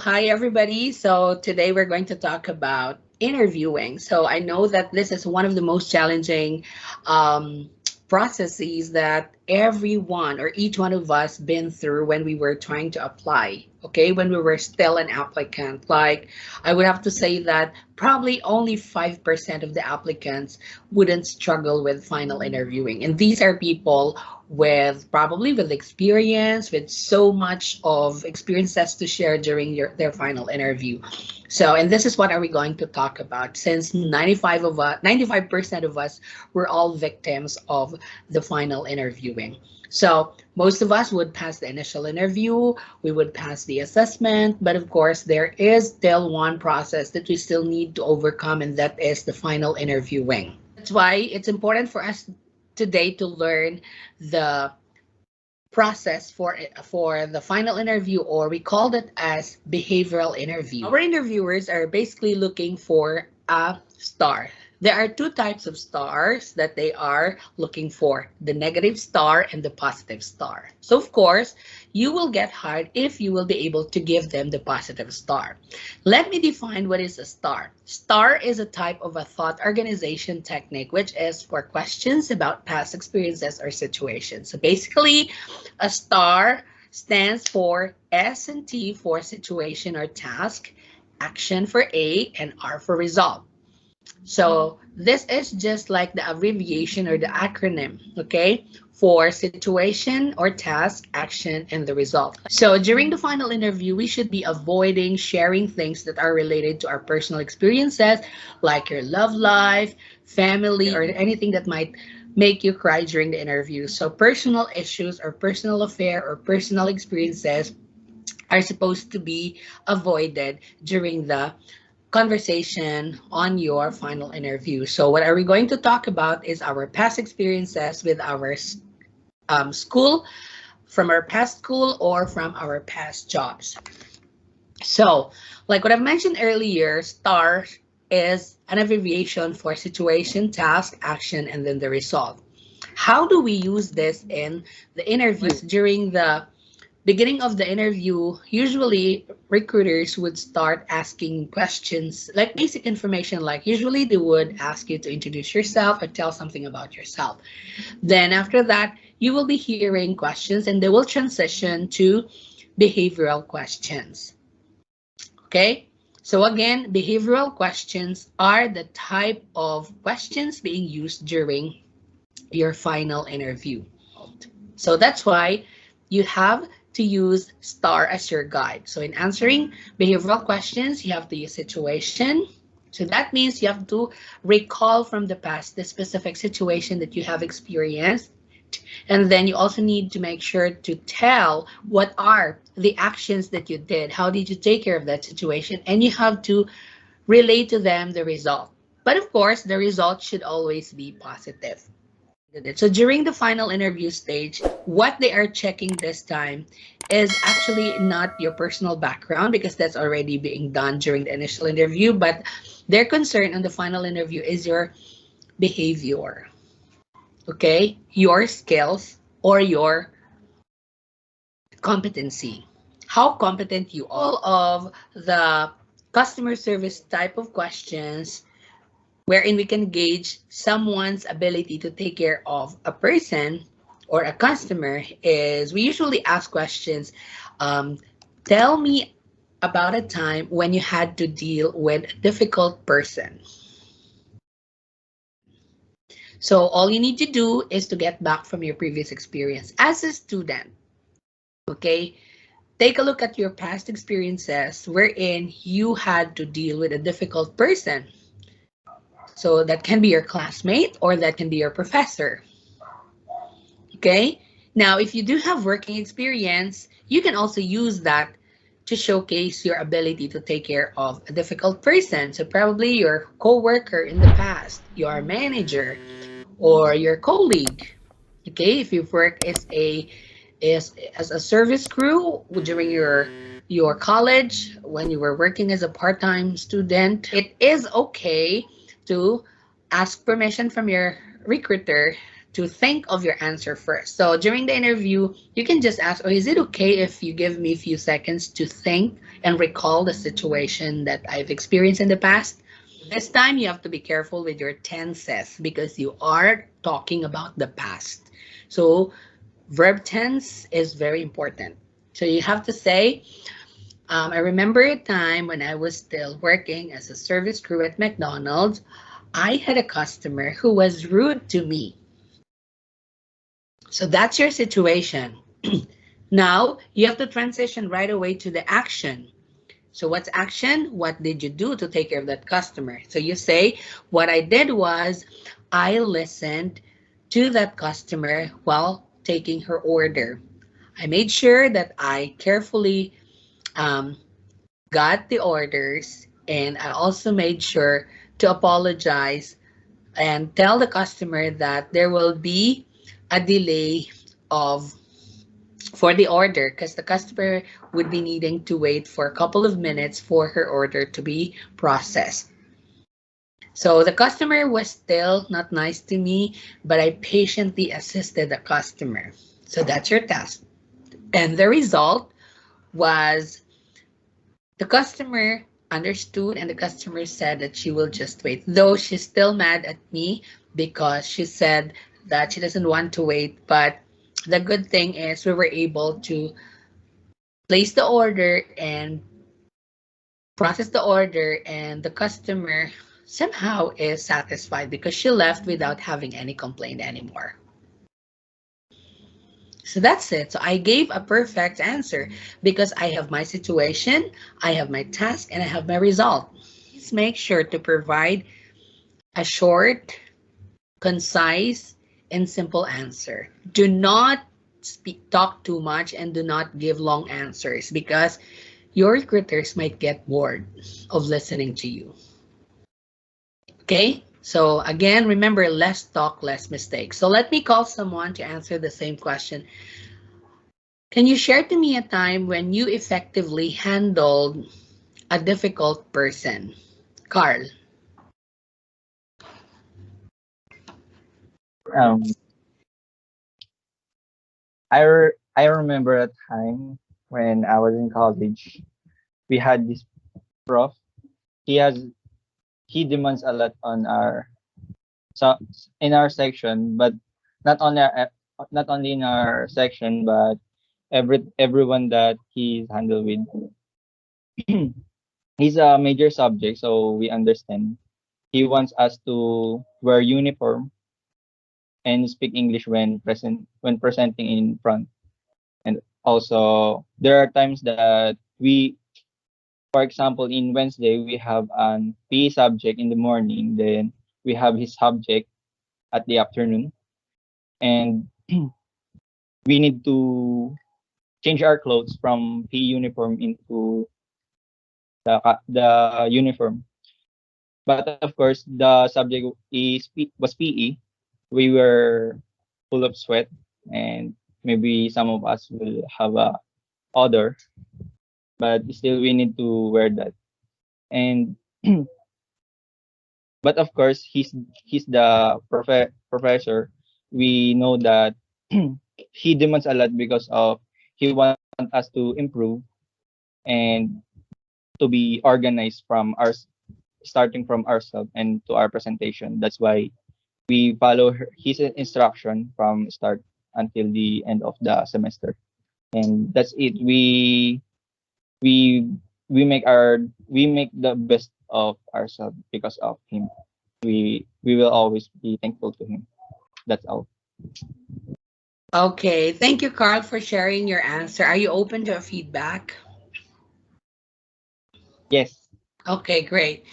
Hi everybody. So today we're going to talk about interviewing. So I know that this is one of the most challenging um, processes that everyone or each one of us been through when we were trying to apply. Okay, when we were still an applicant. Like I would have to say that probably only 5% of the applicants wouldn't struggle with final interviewing. And these are people with probably with experience, with so much of experiences to share during their final interview. So, and this is what are we going to talk about since 95% of us were all victims of the final interviewing. So most of us would pass the initial interview, we would pass the assessment, but of course there is still one process that we still need to overcome, and that is the final interviewing. That's why it's important for us today to learn the process for the final interview, or we called it as behavioral interview. Our interviewers are basically looking for a star. There are two types of stars that they are looking for, the negative star and the positive star. So of course, you will get hired if you will be able to give them the positive star. Let me define what is a star. Star is a type of a thought organization technique, which is for questions about past experiences or situations. So basically, a star stands for S and T for situation or task, action for A, and R for result. So this is just like the abbreviation or the acronym, okay, for situation or task, action, and the result. So during the final interview, we should be avoiding sharing things that are related to our personal experiences, like your love life, family, or anything that might make you cry during the interview. So personal issues or personal affair or personal experiences are supposed to be avoided during the conversation on your final interview. So what are we going to talk about is our past experiences with our school, from our past school or from our past jobs. So like what I've mentioned earlier, STAR is an abbreviation for situation, task, action, and then the result. How do we use this in the interview? During the beginning of the interview, usually recruiters would start asking questions like basic information, like usually they would ask you to introduce yourself or tell something about yourself. Then after that, you will be hearing questions and they will transition to behavioral questions. Okay? So again, behavioral questions are the type of questions being used during your final interview. So that's why you have to use STAR as your guide. So in answering behavioral questions, you have to use situation. So that means you have to recall from the past the specific situation that you have experienced. And then you also need to make sure to tell what are the actions that you did. How did you take care of that situation? And you have to relate to them the result. But of course, the result should always be positive. So during the final interview stage, what they are checking this time is actually not your personal background, because that's already being done during the initial interview, but their concern on the final interview is your behavior, okay? Your skills or your competency, how competent you are. All of the customer service type of questions wherein we can gauge someone's ability to take care of a person or a customer is we usually ask questions. Tell me about a time when you had to deal with a difficult person. So all you need to do is to get back from your previous experience as a student. Okay, take a look at your past experiences wherein you had to deal with a difficult person. So that can be your classmate or that can be your professor. Okay, now if you do have working experience, you can also use that to showcase your ability to take care of a difficult person. So probably your coworker in the past, your manager, or your colleague. Okay, if you've worked as a service crew during your college, when you were working as a part-time student, it is okay to ask permission from your recruiter to think of your answer first. So during the interview, you can just ask, oh, is it okay if you give me a few seconds to think and recall the situation that I've experienced in the past? This time, you have to be careful with your tenses because you are talking about the past. So verb tense is very important. So you have to say, I remember a time when I was still working as a service crew at McDonald's. I had a customer who was rude to me. So that's your situation. Now you have to transition right away to the action. So what's action? What did you do to take care of that customer? So you say, what I did was I listened to that customer while taking her order. I made sure that I carefully um, got the orders, and I also made sure to apologize and tell the customer that there will be a delay of for the order because the customer would be needing to wait for a couple of minutes for her order to be processed. So the customer was still not nice to me, but I patiently assisted the customer. So that's your task. And the result was the customer understood and the customer said that she will just wait. Though she's still mad at me because she said that she doesn't want to wait. But the good thing is we were able to place the order and process the order, and the customer somehow is satisfied because she left without having any complaint anymore. So that's it. So I gave a perfect answer because I have my situation, I have my task, and I have my result. Please make sure to provide a short, concise, and simple answer. Do not talk too much and do not give long answers because your recruiters might get bored of listening to you. Okay? So again, remember, less talk, less mistakes. So let me call someone to answer the same question. Can you share to me a time when you effectively handled a difficult person? Carl. Um, I remember a time when I was in college. We had this prof. He has he demands a lot on our so in our section, but not only not only in our section, but everyone that he's handled with. He's a major subject, so we understand. He wants us to wear uniform and speak English when presenting in front. And also there are times that we, for example, in Wednesday we have an PE subject in the morning, then we have his subject at the afternoon, and we need to change our clothes from PE uniform into the uniform. But of course, the subject was PE. We were full of sweat, and maybe some of us will have a odor, but still we need to wear that. And but of course, he's the professor. We know that he demands a lot because of he wants us to improve and to be organized from our starting from ourselves and to our presentation. That's why we follow his instruction from start until the end of the semester. And that's it. We we make the best of ourselves because of him. We will always be thankful to him. That's all. Okay, thank you, Carl, for sharing your answer. Are you open to a feedback? Yes. Okay, great.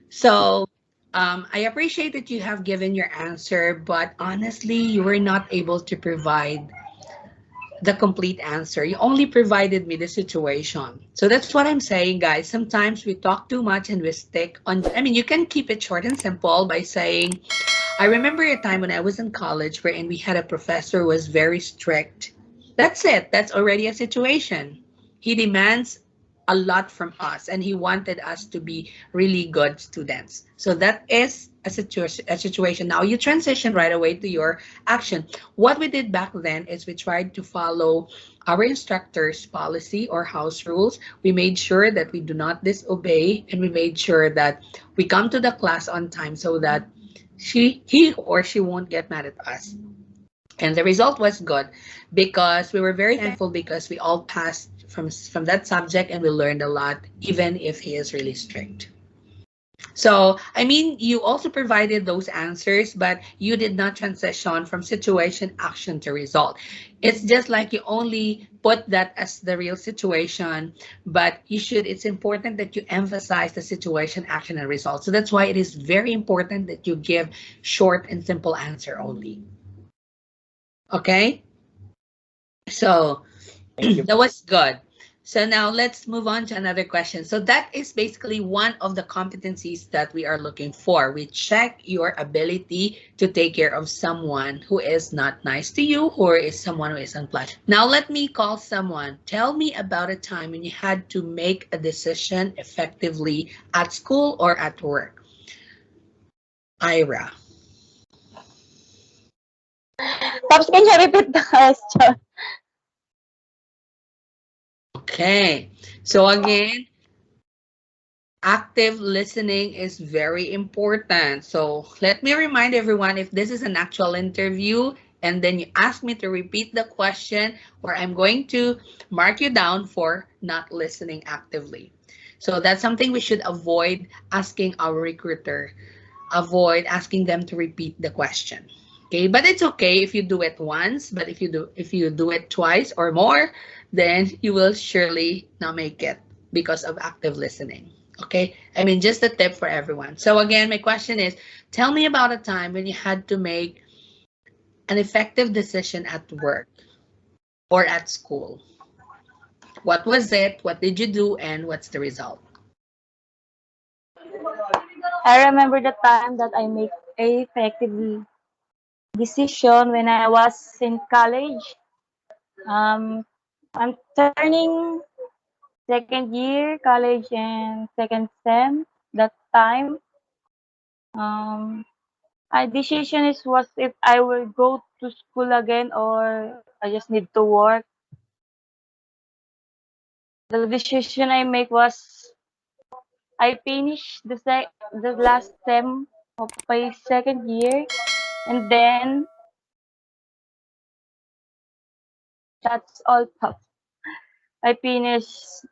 So I appreciate that you have given your answer, but honestly, you were not able to provide the complete answer. You only provided me the situation. So that's what I'm saying, guys. Sometimes we talk too much and we stick on. I mean, you can keep it short and simple by saying, I remember a time when I was in college wherein we had a professor who was very strict. That's it. That's already a situation. He demands a lot from us, and he wanted us to be really good students. So that is a situation. Now you transition right away to your action. What we did back then is we tried to follow our instructor's policy or house rules. We made sure that we do not disobey, and we made sure that we come to the class on time so that he or she won't get mad at us. And the result was good because we were very thankful because we all passed from that subject, and we learned a lot even if he is really strict. So, I mean, you also provided those answers, but you did not transition from situation, action to result. It's just like you only put that as the real situation, but it's important that you emphasize the situation, action, and result. So that's why it is very important that you give short and simple answer only. Okay? So Thank you. that was good. So now let's move on to another question. So that is basically one of the competencies that we are looking for. We check your ability to take care of someone who is not nice to you, or is someone who is unpleasant. Now let me call someone. Tell me about a time when you had to make a decision effectively at school or at work. Ira. Tapos can you repeat the question? Okay. So again, active listening is very important. So let me remind everyone, if this is an actual interview and then you ask me to repeat the question, where I'm going to mark you down for not listening actively. So that's something we should avoid asking our recruiter. Avoid asking them to repeat the question. Okay, but it's okay if you do it once, but if you do it twice or more, then you will surely not make it because of active listening. Okay, I mean, just a tip for everyone. So again, my question is, tell me about a time when you had to make an effective decision at work or at school. What was it? What did you do? And what's the result? I remember the time that I make a effective decision when I was in college. Um, I'm turning second year college and second sem that time. Um, my decision is was if I will go to school again or I just need to work. The decision I make was I finished the last sem of my second year, and then that's all. I finished.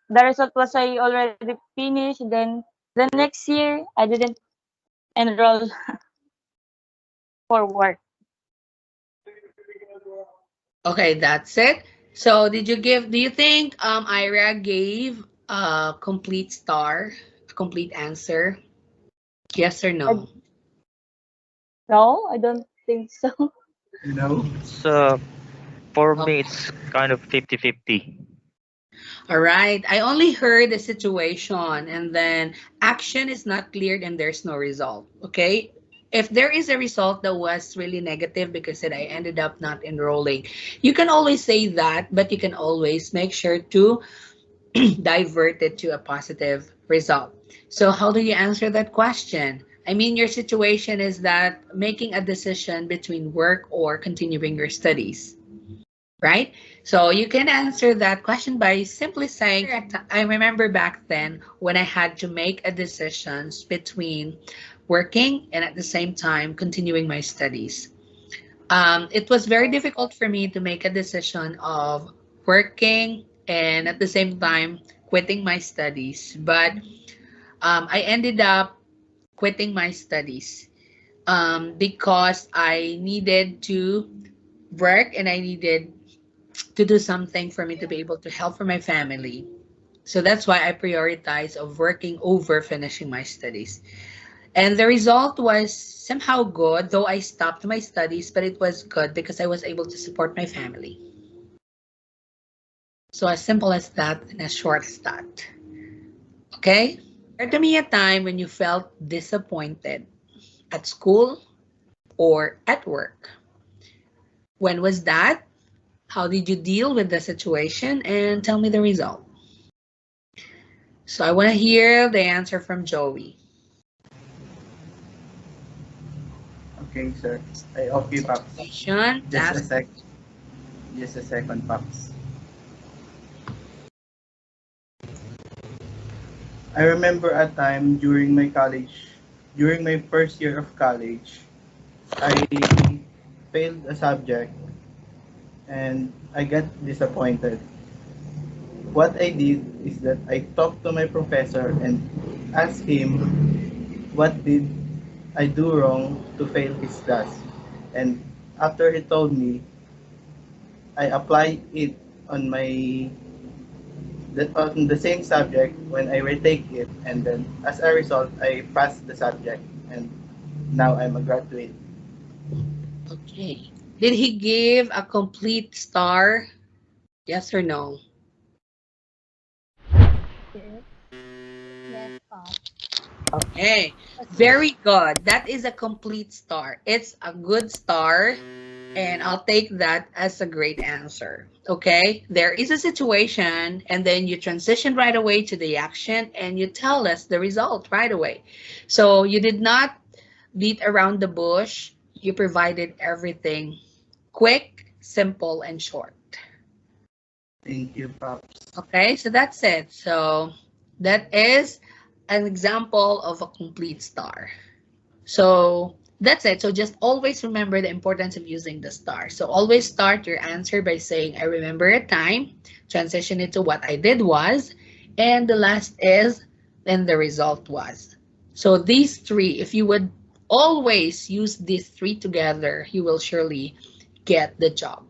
The result was I already finished. Then the next year I didn't enroll for work. Okay, that's it. So do you think Ira gave a complete star, a complete answer? Yes or I, no? no, I don't think so. So for me, Okay. it's kind of 50-50. All right. I only heard the situation, and then action is not cleared and there's no result. Okay. If there is a result that was really negative because I ended up not enrolling, you can always say that, but you can always make sure to divert it to a positive result. So, how do you answer that question? I mean, your situation is that making a decision between work or continuing your studies, right? So, you can answer that question by simply saying, I remember back then when I had to make a decision between working and at the same time continuing my studies. It was very difficult for me to make a decision of working and at the same time quitting my studies. But I ended up quitting my studies because I needed to work and I needed to do something for me to be able to help for my family. So that's why I prioritize of working over finishing my studies. And the result was somehow good, though I stopped my studies, but it was good because I was able to support my family. So as simple as that and as short as that. Okay? Share to me a time when you felt disappointed at school or at work. When was that? How did you deal with the situation? And tell me the result. So I want to hear the answer from Joey. Okay, sir. Okay, Pops. Situation, Just a task. sec. Just a second, Pops. I remember a time during my first year of college, I failed a subject and I got disappointed. What I did is that I talked to my professor and asked him what did I do wrong to fail his class. And after he told me, I applied it on on the same subject when I retake it, and then as a result, I passed the subject, and now I'm a graduate. Okay. Did he give a complete star? Yes or no? Yes. Yes, Pop. Okay. Very good. That is a complete star. It's a good star. And I'll take that as a great answer. Okay, there is a situation, and then you transition right away to the action and you tell us the result right away. So you did not beat around the bush, you provided everything quick, simple, and short. Thank you, Pops. Okay, so that's it. So that is an example of a complete star. So that's it. So just always remember the importance of using the star. So always start your answer by saying, I remember a time, transition it to what I did was, and the last is, then the result was. So these three, if you would always use these three together, you will surely get the job.